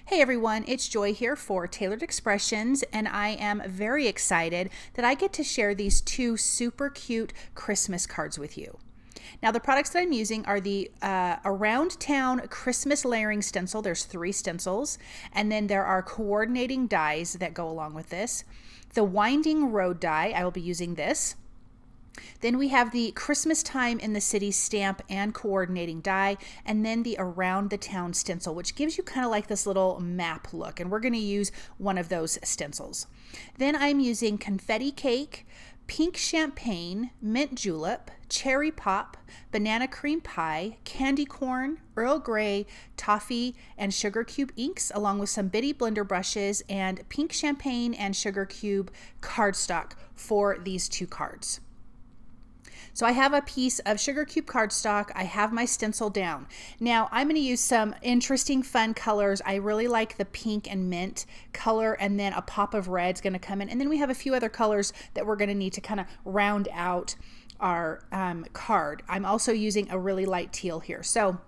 Hey everyone, it's Joy here for Tailored Expressions, and I am very excited that I get to share these two super cute Christmas cards with you. Now, the products that I'm using are the Around Town Christmas Layering Stencil. There's 3 stencils, and then there are coordinating dies that go along with this. The Winding Road die, I will be using this. Then we have the Christmas Time in the City stamp and coordinating die, and then the Around the Town stencil, which gives you kind of like this little map look, and we're going to use one of those stencils. Then I'm using Confetti Cake, Pink Champagne, Mint Julep, Cherry Pop, Banana Cream Pie, Candy Corn, Earl Grey, Toffee, and Sugar Cube inks, along with some bitty blender brushes and Pink Champagne and Sugar Cube cardstock for these 2 cards. So I have a piece of Sugar Cube cardstock. I have my stencil down. Now I'm going to use some interesting fun colors. I really like the pink and mint color, and then a pop of red is going to come in. And then we have a few other colors that we're going to need to kind of round out our card. I'm also using a really light teal here. So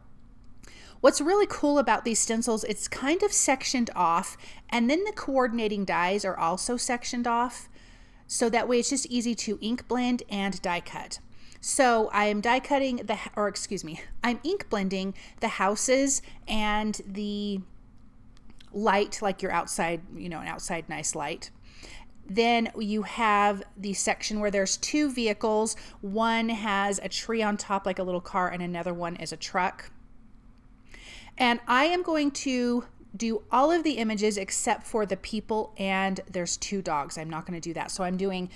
what's really cool about these stencils, it's kind of sectioned off, and then the coordinating dies are also sectioned off. So that way it's just easy to ink blend and die cut. So I'm I'm ink blending the houses and the light, like your outside, an outside nice light. Then you have the section where there's 2 vehicles. One has a tree on top like a little car, and another one is a truck. And I am going to do all of the images except for the people, and there's 2 dogs. I'm not going to do that. So I'm doing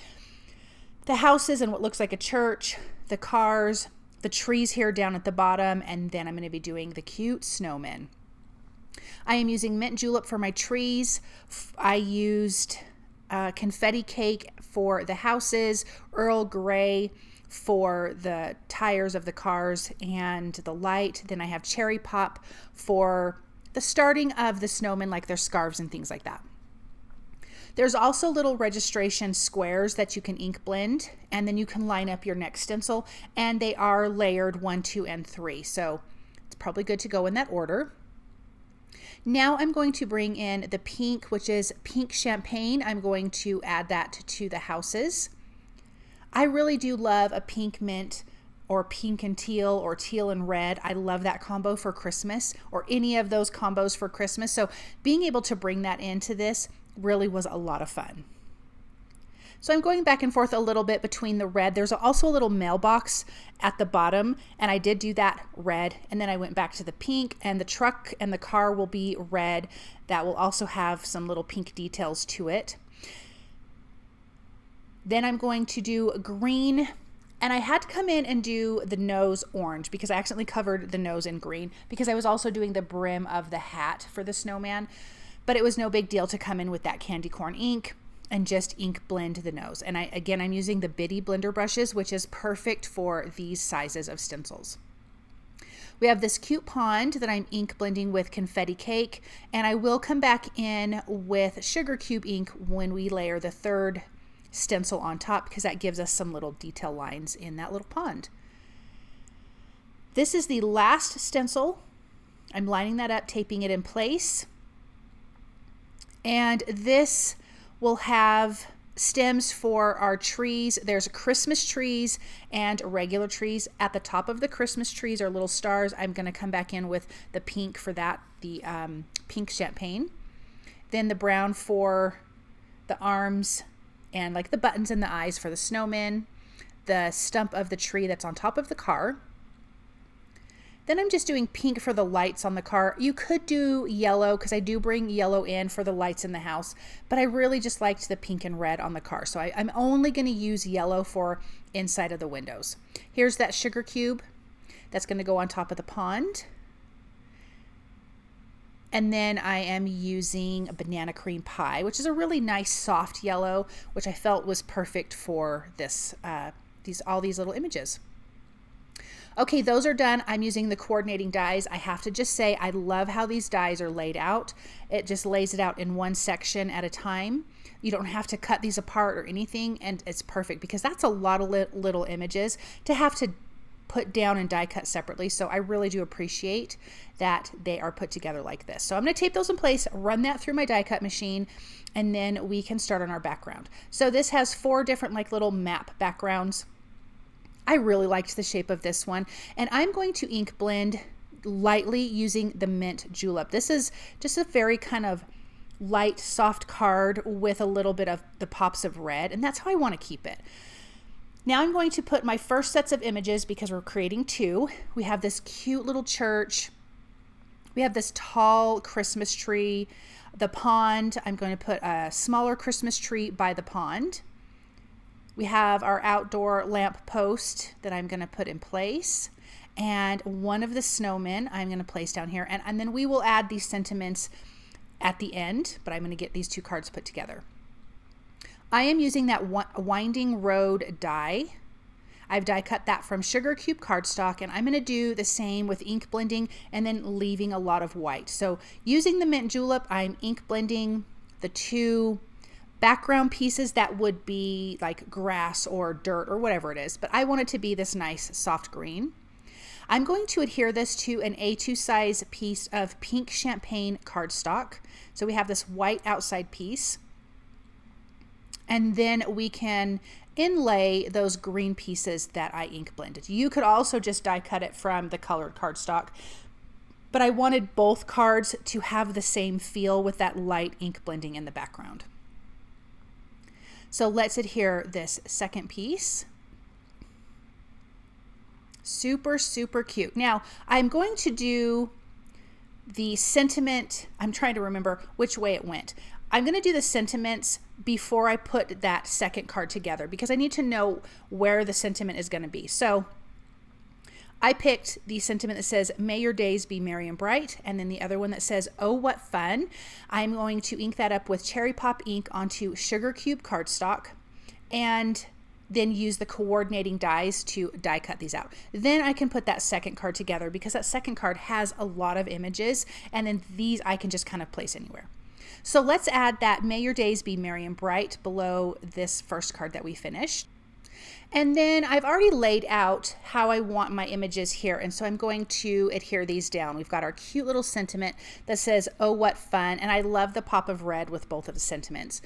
the houses and what looks like a church, the cars, the trees here down at the bottom, and then I'm going to be doing the cute snowmen. I am using Mint Julep for my trees. I used Confetti Cake for the houses, Earl Grey for the tires of the cars and the light. Then I have Cherry Pop for the starting of the snowmen, like their scarves and things like that. There's also little registration squares that you can ink blend, and then you can line up your next stencil, and they are layered 1, 2, and 3. So it's probably good to go in that order. Now I'm going to bring in the pink, which is Pink Champagne. I'm going to add that to the houses. I really do love a pink mint or pink and teal or teal and red. I love that combo for Christmas, or any of those combos for Christmas. So being able to bring that into this really was a lot of fun. So I'm going back and forth a little bit between the red. There's also a little mailbox at the bottom, and I did do that red, and then I went back to the pink, and the truck and the car will be red. That will also have some little pink details to it. Then I'm going to do green, and I had to come in and do the nose orange because I accidentally covered the nose in green because I was also doing the brim of the hat for the snowman. But it was no big deal to come in with that candy corn ink and just ink blend the nose. And I'm using the bitty blender brushes, which is perfect for these sizes of stencils. We have this cute pond that I'm ink blending with Confetti Cake, and I will come back in with Sugar Cube ink when we layer the 3rd stencil on top, because that gives us some little detail lines in that little pond. This is the last stencil. I'm lining that up, taping it in place. And this will have stems for our trees. There's Christmas trees and regular trees. At the top of the Christmas trees are little stars. I'm going to come back in with the pink for that, the Pink Champagne. Then the brown for the arms and like the buttons and the eyes for the snowmen. The stump of the tree that's on top of the car. Then I'm just doing pink for the lights on the car. You could do yellow because I do bring yellow in for the lights in the house, but I really just liked the pink and red on the car. So I'm only going to use yellow for inside of the windows. Here's that Sugar Cube that's going to go on top of the pond. And then I am using a Banana Cream Pie, which is a really nice soft yellow, which I felt was perfect for this, all these little images. Okay, those are done. I'm using the coordinating dies. I have to just say I love how these dies are laid out. It just lays it out in one section at a time. You don't have to cut these apart or anything, and it's perfect because that's a lot of little images to have to put down and die cut separately. So I really do appreciate that they are put together like this. So I'm going to tape those in place, run that through my die cut machine, and then we can start on our background. So this has 4 different like little map backgrounds. I really liked the shape of this one, and I'm going to ink blend lightly using the mint julep. This is just a very kind of light, soft card with a little bit of the pops of red, and that's how I want to keep it. Now I'm going to put my first sets of images, because we're creating 2. We have this cute little church. We have this tall Christmas tree. The pond, I'm going to put a smaller Christmas tree by the pond. We have our outdoor lamp post that I'm going to put in place. And one of the snowmen I'm going to place down here. And then we will add these sentiments at the end, but I'm going to get these 2 cards put together. I am using that Winding Road die. I've die cut that from Sugar Cube cardstock, and I'm going to do the same with ink blending and then leaving a lot of white. So using the mint julep, I'm ink blending the 2 background pieces that would be like grass or dirt or whatever it is, but I want it to be this nice soft green. I'm going to adhere this to an A2 size piece of pink champagne cardstock. So we have this white outside piece, and then we can inlay those green pieces that I ink blended. You could also just die cut it from the colored cardstock, but I wanted both cards to have the same feel with that light ink blending in the background. So let's adhere this second piece. Super, super cute. Now I'm going to do the sentiment. I'm trying to remember which way it went. I'm going to do the sentiments before I put that second card together, because I need to know where the sentiment is going to be. So I picked the sentiment that says, "May your days be merry and bright," and then the other one that says, "Oh, what fun." I'm going to ink that up with Cherry Pop ink onto Sugar Cube cardstock, and then use the coordinating dies to die cut these out. Then I can put that second card together, because that second card has a lot of images, and then these I can just kind of place anywhere. So let's add that "May your days be merry and bright" below this first card that we finished. And then I've already laid out how I want my images here, and so I'm going to adhere these down. We've got our cute little sentiment that says, "Oh, what fun," and I love the pop of red with both of the sentiments.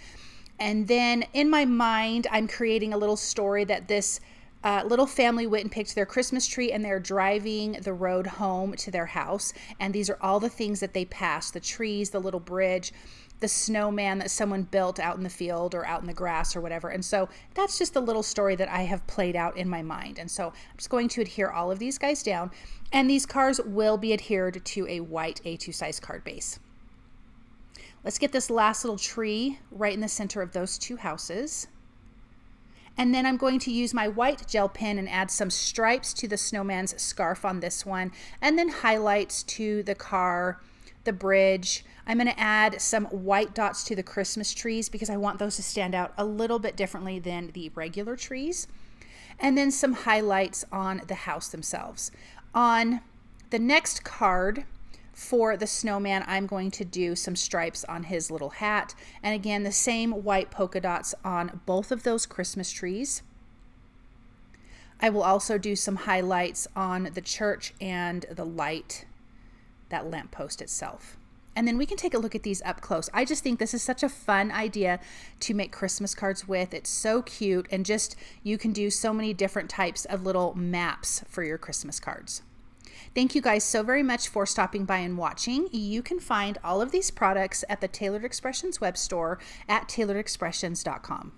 And then in my mind, I'm creating a little story that this little family went and picked their Christmas tree, and they're driving the road home to their house. And these are all the things that they passed: the trees, the little bridge, the snowman that someone built out in the field or out in the grass or whatever. And so that's just a little story that I have played out in my mind. And so I'm just going to adhere all of these guys down, and these cards will be adhered to a white A2 size card base. Let's get this last little tree right in the center of those 2 houses. And then I'm going to use my white gel pen and add some stripes to the snowman's scarf on this one, and then highlights to the car, the bridge. I'm going to add some white dots to the Christmas trees, because I want those to stand out a little bit differently than the regular trees. And then some highlights on the house themselves. On the next card, for the snowman, I'm going to do some stripes on his little hat, and again the same white polka dots on both of those Christmas trees. I will also do some highlights on the church and the light, that lamppost itself. And then we can take a look at these up close. I just think this is such a fun idea to make Christmas cards with. It's so cute, and just you can do so many different types of little maps for your Christmas cards. Thank you guys so very much for stopping by and watching. You can find all of these products at the Tailored Expressions web store at tailoredexpressions.com.